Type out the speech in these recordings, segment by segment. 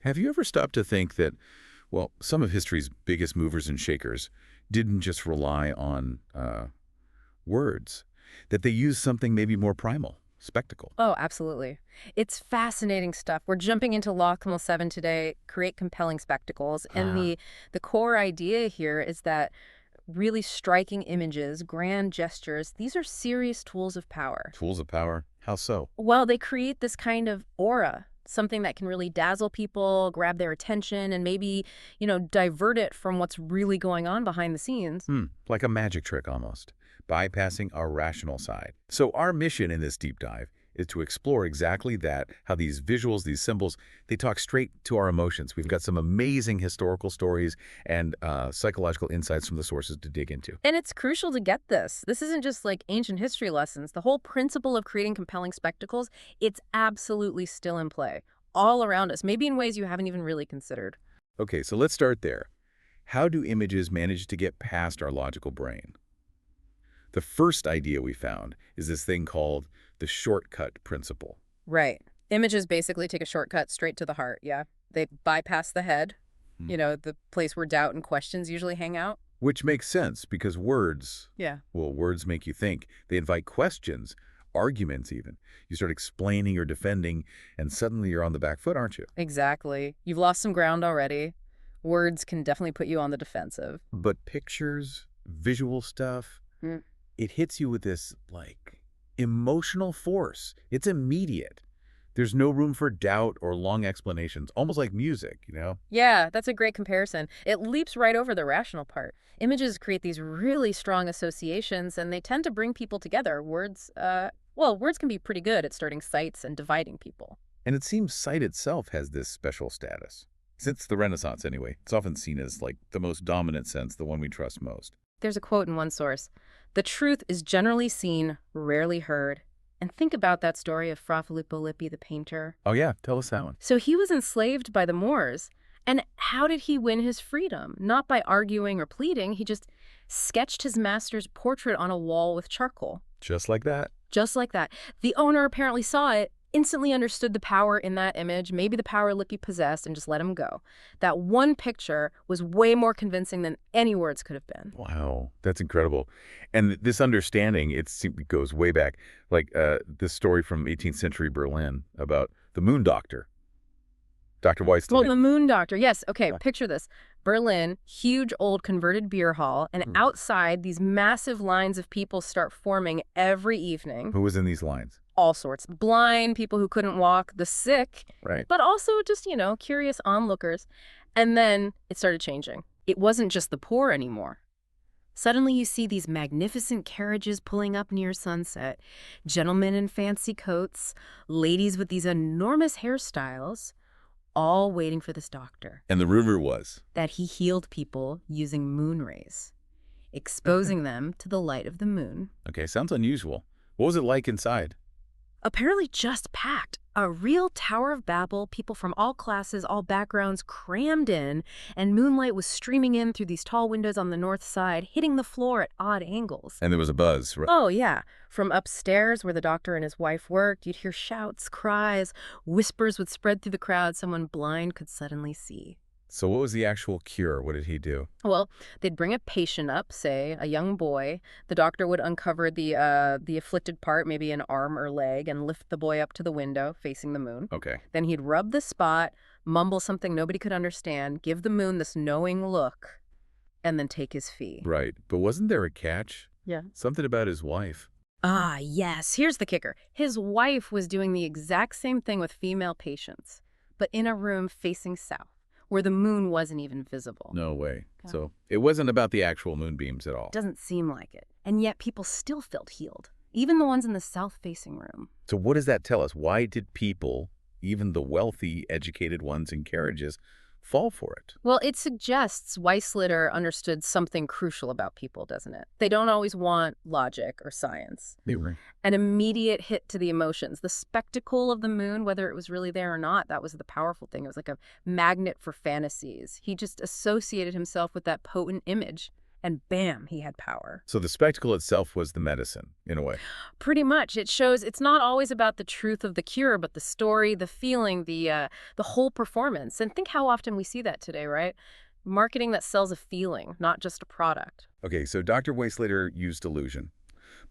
Have you ever stopped to think that, well, some of history's biggest movers and shakers didn't just rely on words, that they used something maybe more primal, spectacle? Oh, absolutely. It's fascinating stuff. We're jumping into Law 7 today, create compelling spectacles. And Ah, the core idea here is that really striking images, grand gestures, these are serious tools of power. tools of power. How so? Well, they create this kind of aura, something that can really dazzle people, grab their attention, and maybe, divert it from what's really going on behind the scenes. Like a magic trick almost, bypassing our rational side. So our mission in this deep dive is to explore exactly that, how these visuals, these symbols, they talk straight to our emotions. We've got some amazing historical stories and psychological insights from the sources to dig into. And it's crucial to get this. This isn't just like ancient history lessons. The whole principle of creating compelling spectacles, it's absolutely still in play, all around us, maybe in ways you haven't even really considered. Okay, so let's start there. How do images manage to get past our logical brain? The first idea we found is this thing called the shortcut principle, Right. Images basically take a shortcut straight to the heart, yeah. They bypass the head, Hmm. the place where doubt and questions usually hang out. which makes sense because words, Yeah. well, words make you think. They invite questions, arguments even. You start explaining or defending, and suddenly you're on the back foot, aren't you? Exactly. You've lost some ground already. Words can definitely put you on the defensive. But pictures, visual stuff, Mm. it hits you with this, like, emotional force. It's immediate. There's no room for doubt or long explanations, almost like music, you know? Yeah, that's a great comparison. It leaps right over the rational part. Images create these really strong associations, and they tend to bring people together. Words can be pretty good at starting fights and dividing people. And it seems sight itself has this special status. Since the Renaissance, anyway, it's often seen as, like, the most dominant sense, the one we trust most. There's a quote in one source: "The truth is generally seen, rarely heard." And think about that story of Fra Filippo Lippi, the painter. Oh, yeah, tell us that one. So he was enslaved by the Moors. And how did he win his freedom? Not by arguing or pleading. He just sketched his master's portrait on a wall with charcoal. Just like that. Just like that. The owner apparently saw it, instantly understood the power in that image, maybe the power Lippi possessed, and just let him go. That one picture was way more convincing than any words could have been. Wow, that's incredible. And this understanding, it goes way back. Like this story from 18th century Berlin about the moon doctor, Dr. Well, Weissman. the Moon Doctor. Yes. Okay. Yeah. Picture this. Berlin, huge old converted beer hall, and Hmm. outside, these massive lines of people start forming every evening. Who was in these lines? All sorts. Blind, people who couldn't walk, the sick, Right. but also just, curious onlookers. And then it started changing. It wasn't just the poor anymore. Suddenly you see these magnificent carriages pulling up near sunset, gentlemen in fancy coats, ladies with these enormous hairstyles, all waiting for this doctor, And the rumor was, that he healed people using moon rays, exposing them to the light of the moon. okay, sounds unusual. What was it like inside? Apparently just packed. A real Tower of Babel, people from all classes, all backgrounds crammed in, and moonlight was streaming in through these tall windows on the north side, hitting the floor at odd angles. And there was a buzz, right? Oh, yeah. From upstairs where the doctor and his wife worked, you'd hear shouts, cries, whispers would spread through the crowd someone blind could suddenly see. So what was the actual cure? What did he do? Well, they'd bring a patient up, say, a young boy. The doctor would uncover the afflicted part, maybe an arm or leg, and lift the boy up to the window facing the moon. Okay. Then he'd rub the spot, mumble something nobody could understand, give the moon this knowing look, and then take his fee. Right. But wasn't there a catch? Yeah. Something about his wife. Ah, yes. Here's the kicker. His wife was doing the exact same thing with female patients, but in a room facing south, where the moon wasn't even visible. No way. Yeah. So it wasn't about the actual moonbeams at all. Doesn't seem like it. And yet people still felt healed, even the ones in the south-facing room. So what does that tell us? Why did people, even the wealthy, educated ones in carriages, fall for it? Well, it suggests Weisslitter understood something crucial about people, doesn't it? They don't always want logic or science. They were. An immediate hit to the emotions. The spectacle of the moon, whether it was really there or not, that was the powerful thing. It was like a magnet for fantasies. He just associated himself with that potent image. and bam, he had power. So the spectacle itself was the medicine, in a way. Pretty much. It shows it's not always about the truth of the cure, but the story, the feeling, the whole performance. And think how often we see that today, right? Marketing that sells a feeling, not just a product. Okay, so Dr. Wayslater used illusion,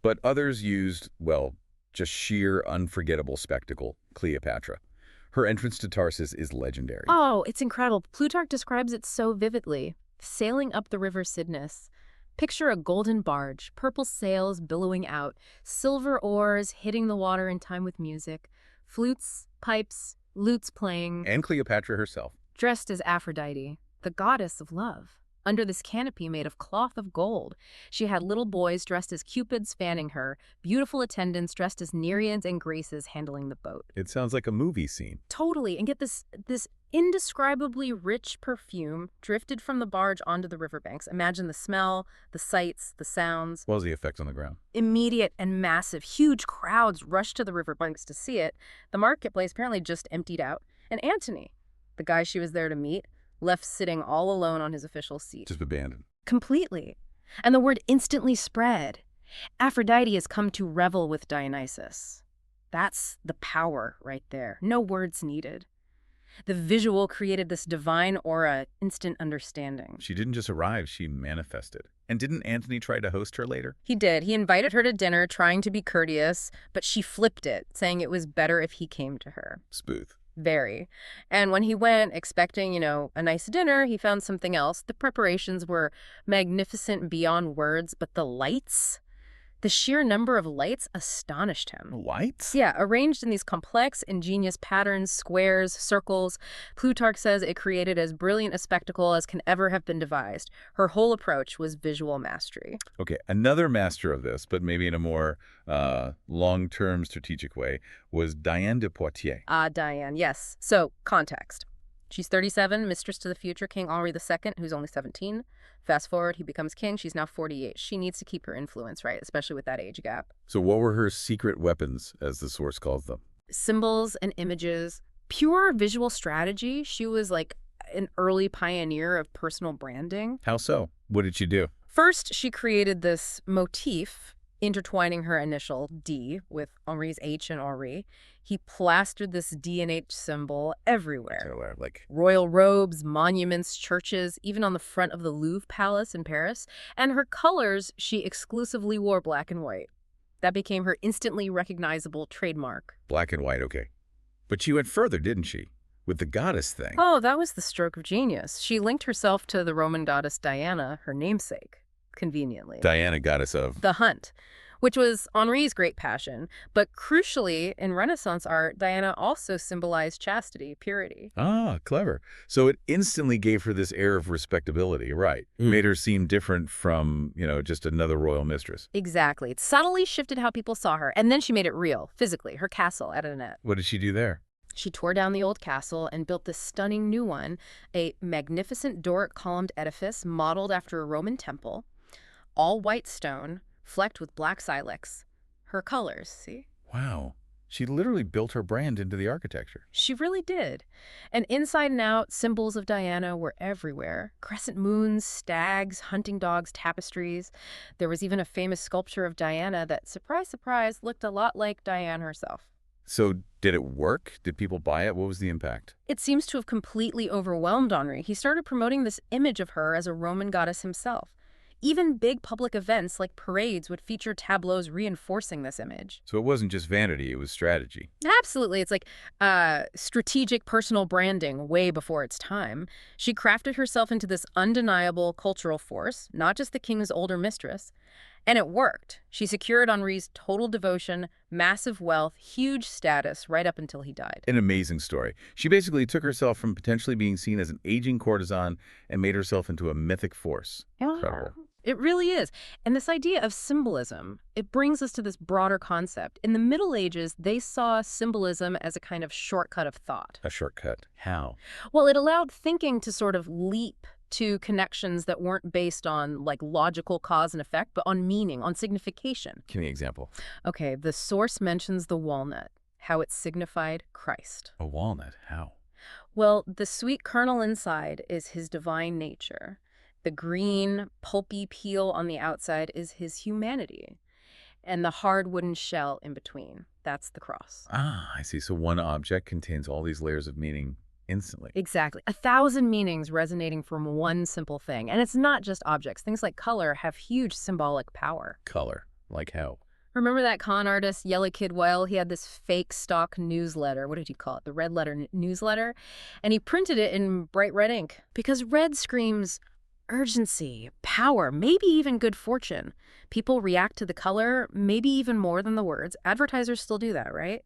but others used, well, just sheer unforgettable spectacle, Cleopatra. Her entrance to Tarsus is legendary. Oh, it's incredible. Plutarch describes it so vividly. Sailing up the river Cydnus. Picture a golden barge, purple sails billowing out, silver oars hitting the water in time with music, flutes, pipes, lutes playing. And Cleopatra herself. Dressed as Aphrodite, the goddess of love. Under this canopy made of cloth of gold, she had little boys dressed as cupids fanning her, beautiful attendants dressed as Nereids and Graces handling the boat. It sounds like a movie scene. Totally, and get this indescribably rich perfume drifted from the barge onto the riverbanks. Imagine the smell, the sights, the sounds. What was the effect on the ground? Immediate and massive. Huge crowds rushed to the riverbanks to see it. The marketplace apparently just emptied out. And Antony, the guy she was there to meet, left sitting all alone on his official seat. Just abandoned. Completely. And the word instantly spread. Aphrodite has come to revel with Dionysus. That's the power right there. No words needed. The visual created this divine aura, instant understanding. She didn't just arrive, she manifested. And didn't Antony try to host her later? He did. He invited her to dinner, trying to be courteous, but she flipped it, saying it was better if he came to her. Smooth. Very. And when he went expecting, a nice dinner, he found something else. The preparations were magnificent beyond words, but the lights, the sheer number of lights astonished him. Lights? Yeah, arranged in these complex, ingenious patterns, squares, circles. Plutarch says it created as brilliant a spectacle as can ever have been devised. Her whole approach was visual mastery. Okay, another master of this, but maybe in a more long-term strategic way, was Diane de Poitiers. Diane, yes. So, context. She's 37, mistress to the future King Henri II, who's only 17. Fast forward, he becomes king. She's now 48. She needs to keep her influence, right? Especially with that age gap. So what were her secret weapons, as the source calls them? Symbols and images. Pure visual strategy. She was like an early pioneer of personal branding. How so? What did she do? First, she created this motif intertwining her initial D with Henri's H and Henri. He plastered this D and H symbol everywhere. Like royal robes, monuments, churches, even on the front of the Louvre Palace in Paris. And her colors, she exclusively wore black and white. That became her instantly recognizable trademark. Black and white, okay. But she went further, didn't she? With the goddess thing. Oh, that was the stroke of genius. She linked herself to the Roman goddess Diana, her namesake, conveniently. Diana, goddess of the hunt, which was Henri's great passion. But crucially, in Renaissance art, Diana also symbolized chastity, purity. Ah, clever. So it instantly gave her this air of respectability, right? Made her seem different from, just another royal mistress. Exactly. It subtly shifted how people saw her. And then she made it real, physically, her castle at Annette. What did she do there? She tore down the old castle and built this stunning new one, a magnificent Doric columned edifice modeled after a Roman temple, all white stone, flecked with black silex. Her colors, see? Wow. She literally built her brand into the architecture. She really did. And inside and out, symbols of Diana were everywhere. Crescent moons, stags, hunting dogs, tapestries. There was even a famous sculpture of Diana that, surprise, surprise, looked a lot like Diane herself. So did it work? Did people buy it? What was the impact? It seems to have completely overwhelmed Henri. He started promoting this image of her as a Roman goddess himself. Even big public events like parades would feature tableaus reinforcing this image. So it wasn't just vanity, it was strategy. Absolutely. It's like strategic personal branding way before its time. She crafted herself into this undeniable cultural force, not just the king's older mistress. And it worked. She secured Henri's total devotion, massive wealth, huge status right up until he died. An amazing story. She basically took herself from potentially being seen as an aging courtesan and made herself into a mythic force. Incredible. It really is. And this idea of symbolism, it brings us to this broader concept. In the Middle Ages, they saw symbolism as a kind of shortcut of thought. A shortcut? How? Well, it allowed thinking to sort of leap to connections that weren't based on like logical cause and effect, but on meaning, on signification. Give me an example. Okay, the source mentions the walnut, how it signified Christ. A walnut? How? Well, the sweet kernel inside is his divine nature. The green, pulpy peel on the outside is his humanity, and the hard wooden shell in between. That's the cross. Ah, I see. So one object contains all these layers of meaning instantly. Exactly. 1,000 meanings resonating from one simple thing. And it's not just objects. Things like color have huge symbolic power. Color. Like how? Remember that con artist, Yellow Kid Well? He had this fake stock newsletter. What did he call it? The red letter newsletter. And he printed it in bright red ink because red screams urgency, power, maybe even good fortune. People react to the color, maybe even more than the words. Advertisers still do that, right?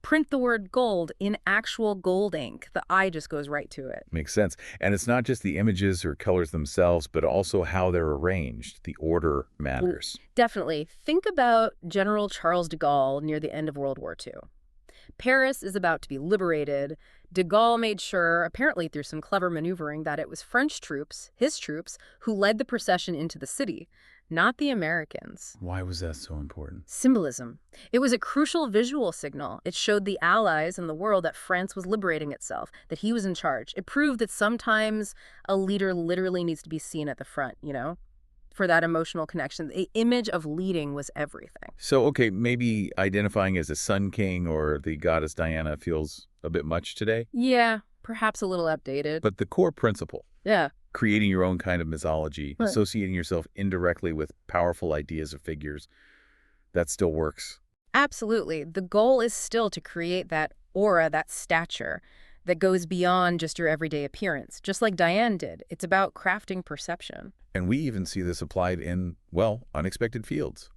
Print the word gold in actual gold ink. The eye just goes right to it. Makes sense. And it's not just the images or colors themselves, but also how they're arranged. The order matters. Definitely. Think about General Charles de Gaulle near the end of World War II. Paris is about to be liberated. De Gaulle made sure, apparently through some clever maneuvering, that it was French troops, his troops, who led the procession into the city, not the Americans. Why was that so important? Symbolism. It was a crucial visual signal. It showed the Allies and the world that France was liberating itself, that he was in charge. It proved that sometimes a leader literally needs to be seen at the front, for that emotional connection. The image of leading was everything. So, okay, maybe identifying as a sun king or the goddess Diana feels a bit much today. Yeah, perhaps a little outdated. But the core principle, Yeah. creating your own kind of mythology, Right. associating yourself indirectly with powerful ideas or figures, that still works. Absolutely. The goal is still to create that aura, that stature that goes beyond just your everyday appearance, just like Diane did. It's about crafting perception. And we even see this applied in, well, unexpected fields,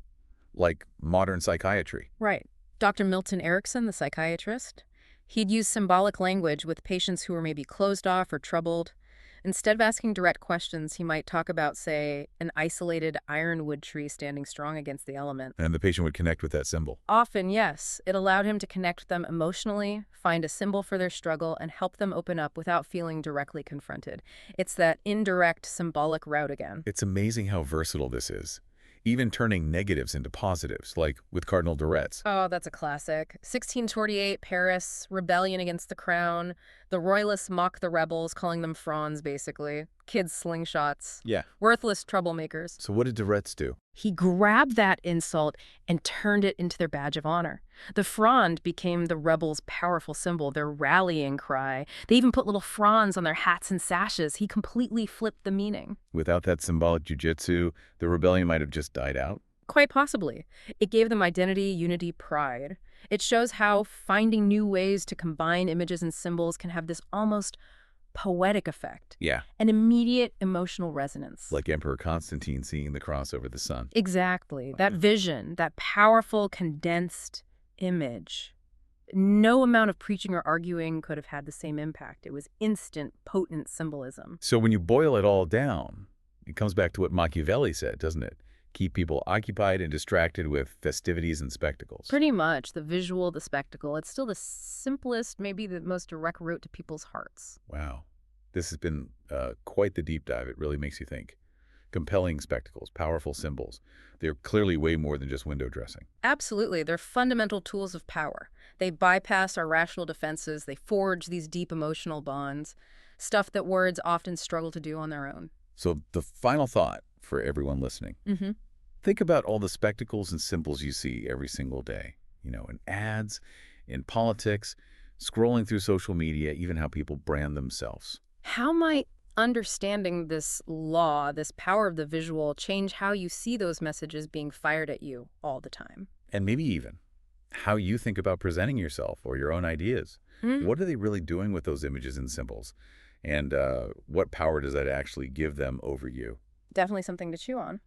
like modern psychiatry. Right. Dr. Milton Erickson, the psychiatrist, he'd use symbolic language with patients who were maybe closed off or troubled. Instead of asking direct questions, he might talk about, say, an isolated ironwood tree standing strong against the element. And the patient would connect with that symbol. Often, yes. It allowed him to connect with them emotionally, find a symbol for their struggle, and help them open up without feeling directly confronted. It's that indirect symbolic route again. It's amazing how versatile this is, even turning negatives into positives, like with Cardinal de Retz. Oh, that's a classic. 1648, Paris, rebellion against the crown. The royalists mock the rebels, calling them fronds, basically. Kids slingshots. Yeah. Worthless troublemakers. So what did de Retz do? He grabbed that insult and turned it into their badge of honor. The frond became the rebels' powerful symbol, their rallying cry. They even put little fronds on their hats and sashes. He completely flipped the meaning. Without that symbolic jujitsu, the rebellion might have just died out. Quite possibly. It gave them identity, unity, pride. It shows how finding new ways to combine images and symbols can have this almost poetic effect. Yeah. An immediate emotional resonance. Like Emperor Constantine seeing the cross over the sun. Exactly. That vision, that powerful, condensed image. No amount of preaching or arguing could have had the same impact. It was instant, potent symbolism. So when you boil it all down, it comes back to what Machiavelli said, doesn't it? Keep people occupied and distracted with festivities and spectacles. Pretty much. The visual, the spectacle. It's still the simplest, maybe the most direct route to people's hearts. Wow. This has been quite the deep dive. It really makes you think. Compelling spectacles, powerful symbols. They're clearly way more than just window dressing. Absolutely. They're fundamental tools of power. They bypass our rational defenses. They forge these deep emotional bonds, stuff that words often struggle to do on their own. So the final thought for everyone listening. Think about all the spectacles and symbols you see every single day. In ads, in politics, scrolling through social media, even how people brand themselves. How might understanding this law, this power of the visual, change how you see those messages being fired at you all the time? And maybe even how you think about presenting yourself or your own ideas. What are they really doing with those images and symbols? And what power does that actually give them over you? Definitely something to chew on.